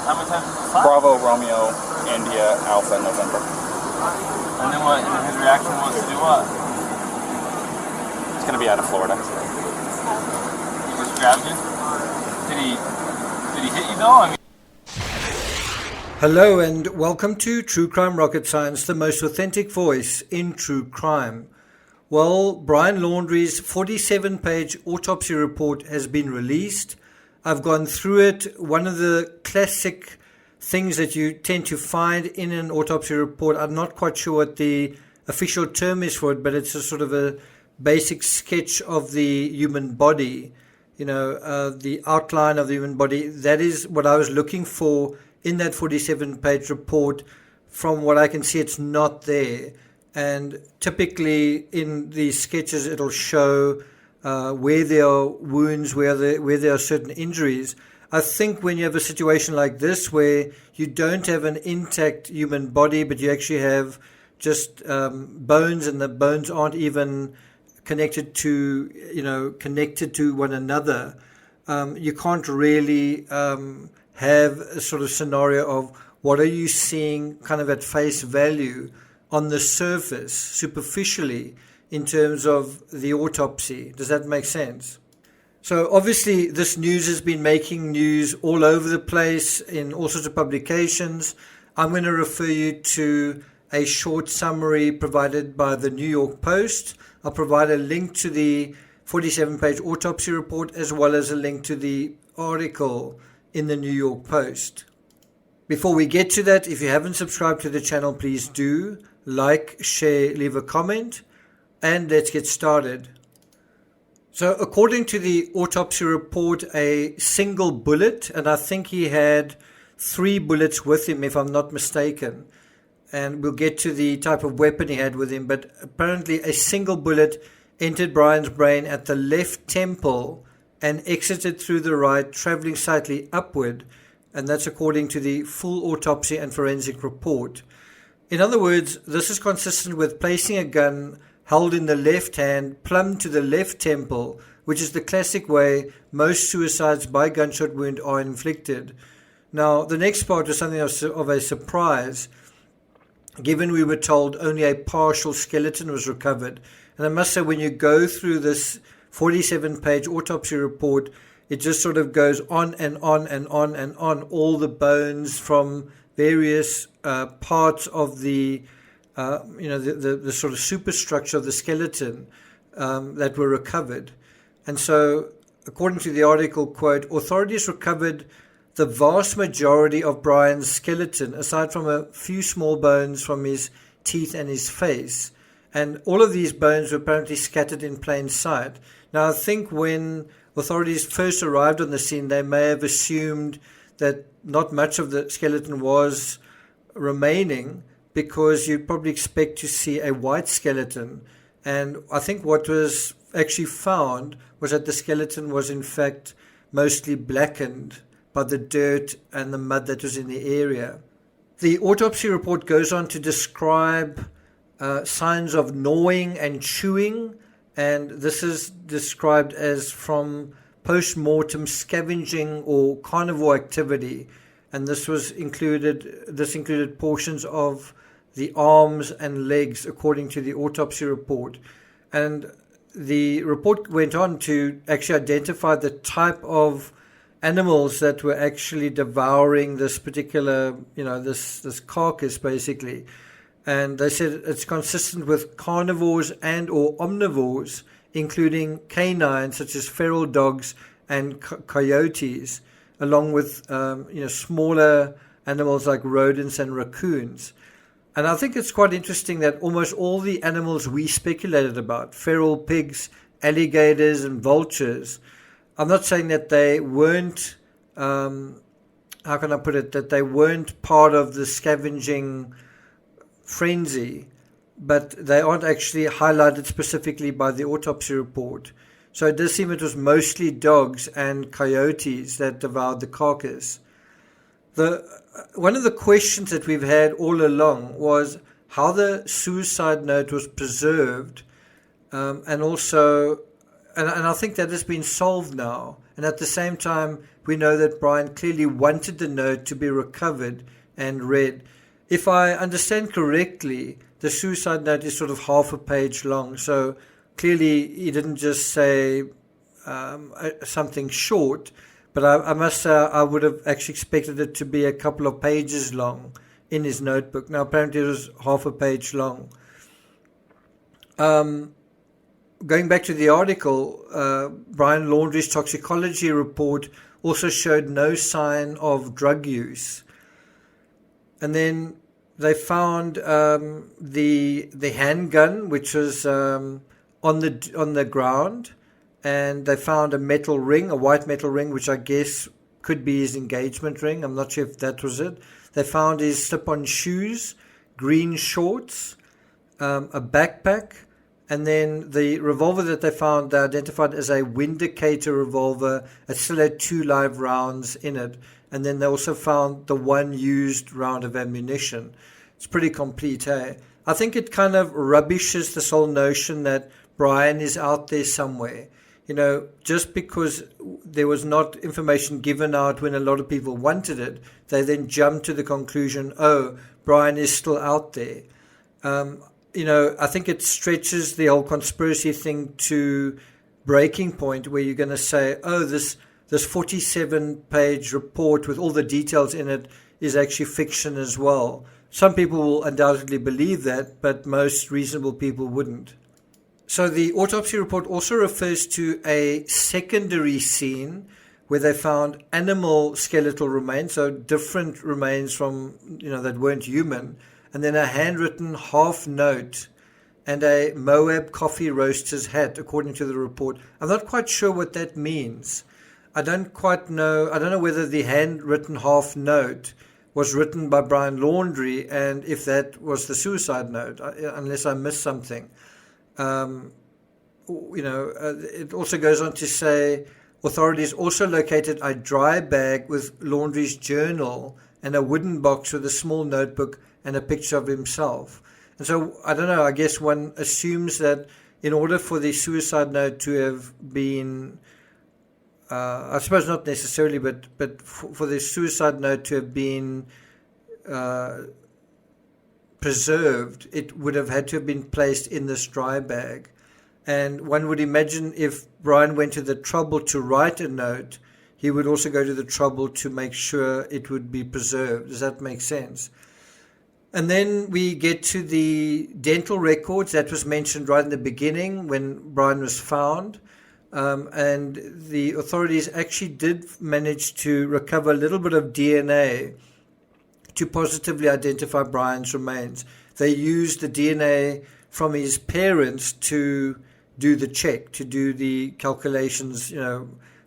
How many times was it fired? Bravo, Romeo, India, Alpha, November. And then what? And his reaction was to do what? It's going to be out of Florida. He just grabbed you? Did he hit you though? I mean, Hello and welcome to True Crime Rocket Science, the most authentic voice in true crime. Well, Brian Laundrie's 47-page autopsy report has been released. I've gone through it. One of the classic things that you tend to find in an autopsy report, I'm not quite sure what the official term is for it, but it's a sort of a basic sketch of the human body, the outline of the human body. That is what I was looking for in that 47-page report. From what I can see, it's not there. And typically in these sketches, it'll show where there are wounds, where there are certain injuries. I think when you have a situation like this where you don't have an intact human body, but you actually have just bones, and the bones aren't even connected to one another, you can't really have a sort of scenario of what are you seeing kind of at face value on the surface, superficially, in terms of the autopsy. Does that make sense? So obviously this news has been making news all over the place in all sorts of publications. I'm going to refer you to a short summary provided by the New York Post. I'll provide a link to the 47-page autopsy report as well as a link to the article in the New York Post. Before we get to that, if you haven't subscribed to the channel, please do. Like, share, leave a comment, and let's get started. So according to the autopsy report, a single bullet, and I think he had 3 bullets with him if I'm not mistaken, and we'll get to the type of weapon he had with him, but apparently a single bullet entered Brian's brain at the left temple and exited through the right, traveling slightly upward, and that's according to the full autopsy and forensic report. In other words, this is consistent with placing a gun held in the left hand plumb to the left temple, which is the classic way most suicides by gunshot wound are inflicted. Now, the next part was something of a surprise, given we were told only a partial skeleton was recovered. And I must say, when you go through this 47-page autopsy report, it just sort of goes on and on and on and on, all the bones from various parts of the sort of superstructure of the skeleton that were recovered. And so, according to the article, quote, authorities recovered the vast majority of Brian's skeleton, aside from a few small bones from his teeth and his face. And all of these bones were apparently scattered in plain sight. Now, I think when authorities first arrived on the scene, they may have assumed that not much of the skeleton was remaining, because you'd probably expect to see a white skeleton. And I think what was actually found was that the skeleton was in fact mostly blackened by the dirt and the mud that was in the area. The autopsy report goes on to describe signs of gnawing and chewing, and this is described as from post-mortem scavenging or carnivore activity, and this included portions of the arms and legs, according to the autopsy report. And the report went on to actually identify the type of animals that were actually devouring this particular, this carcass, basically. And they said it's consistent with carnivores and or omnivores, including canines such as feral dogs and coyotes, along with smaller animals like rodents and raccoons. And I think it's quite interesting that almost all the animals we speculated about, feral pigs, alligators and vultures, I'm not saying that they weren't, that they weren't part of the scavenging frenzy, but they aren't actually highlighted specifically by the autopsy report. So it does seem it was mostly dogs and coyotes that devoured the carcass. One of the questions that we've had all along was how the suicide note was preserved, and I think that has been solved now. And at the same time, we know that Brian clearly wanted the note to be recovered and read. If I understand correctly, the suicide note is sort of half a page long. So clearly he didn't just say something short, but I must say I would have actually expected it to be a couple of pages long in his notebook. Now apparently it was half a page long. Going back to the article, Brian Laundrie's toxicology report also showed no sign of drug use. And then they found the handgun, which was on the ground, and they found a metal ring, a white metal ring, which I guess could be his engagement ring. I'm not sure if that was it. They found his slip-on shoes, green shorts, a backpack, and then the revolver that they found, they identified as a Windicator revolver. It still had 2 live rounds in it. And then they also found the 1 used round of ammunition. It's pretty complete, eh? I think it kind of rubbishes this whole notion that Brian is out there somewhere. You know, just because there was not information given out when a lot of people wanted it, they then jumped to the conclusion, oh, Brian is still out there. You know, I think it stretches the whole conspiracy thing to breaking point where you're going to say, oh, this 47-page report with all the details in it is actually fiction as well. Some people will undoubtedly believe that, but most reasonable people wouldn't. So the autopsy report also refers to a secondary scene where they found animal skeletal remains, so different remains from, that weren't human, and then a handwritten half note and a Moab coffee roaster's hat, according to the report. I'm not quite sure what that means. I don't know whether the handwritten half note was written by Brian Laundrie and if that was the suicide note, unless I missed something. It also goes on to say authorities also located a dry bag with Laundrie's journal and a wooden box with a small notebook and a picture of himself. And so, I don't know, I guess one assumes that in order for the suicide note to have been, I suppose not necessarily, but for the suicide note to have been preserved, it would have had to have been placed in this dry bag. And one would imagine if Brian went to the trouble to write a note, he would also go to the trouble to make sure it would be preserved. Does that make sense? And then we get to the dental records that was mentioned right in the beginning when Brian was found. And the authorities actually did manage to recover a little bit of DNA to positively identify Brian's remains. They used the DNA from his parents to do the check, to do the calculations,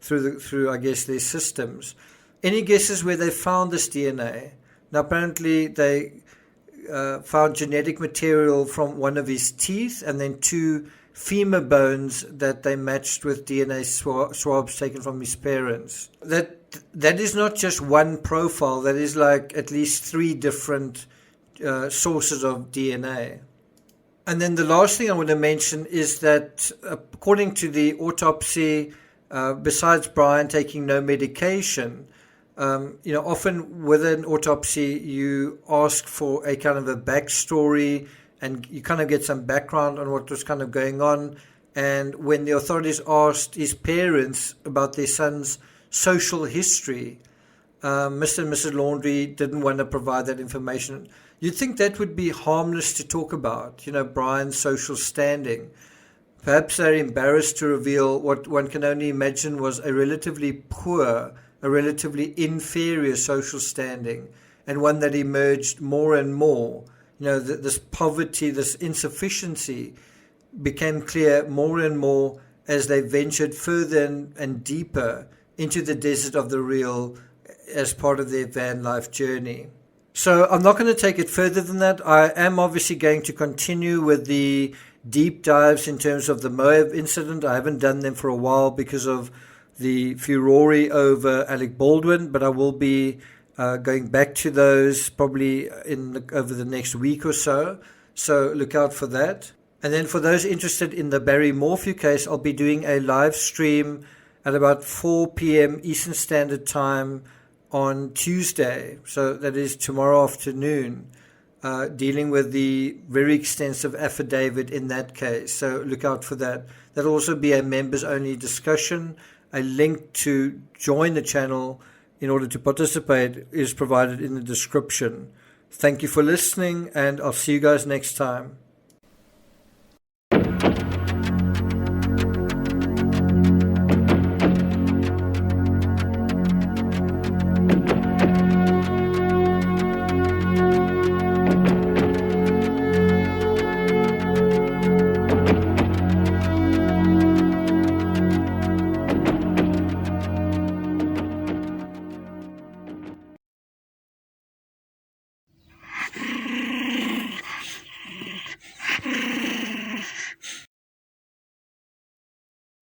through I guess their systems. Any guesses where they found this DNA? Now apparently they found genetic material from one of his teeth and then 2 femur bones that they matched with DNA swabs taken from his parents. That is not just one profile, that is like at least 3 different sources of DNA. And then the last thing I want to mention is that according to the autopsy, besides Brian taking no medication, often with an autopsy you ask for a kind of a backstory and you kind of get some background on what was kind of going on. And when the authorities asked his parents about their son's social history, Mr. and Mrs. Laundrie didn't want to provide that information. You'd think that would be harmless to talk about, Brian's social standing. Perhaps they're embarrassed to reveal what one can only imagine was a relatively poor, a relatively inferior social standing, and one that emerged more and more. This poverty, this insufficiency became clear more and more as they ventured further and deeper into the desert of the real as part of their van life journey. So I'm not going to take it further than that. I am obviously going to continue with the deep dives in terms of the Moab incident. I haven't done them for a while because of the furore over Alec Baldwin, but I will be going back to those probably over the next week or so. So look out for that. And then for those interested in the Barry Morphew case, I'll be doing a live stream at about 4 p.m. Eastern Standard Time on Tuesday. So that is tomorrow afternoon, dealing with the very extensive affidavit in that case. So look out for that. That'll also be a members-only discussion. A link to join the channel in order to participate is provided in the description. Thank you for listening, and I'll see you guys next time.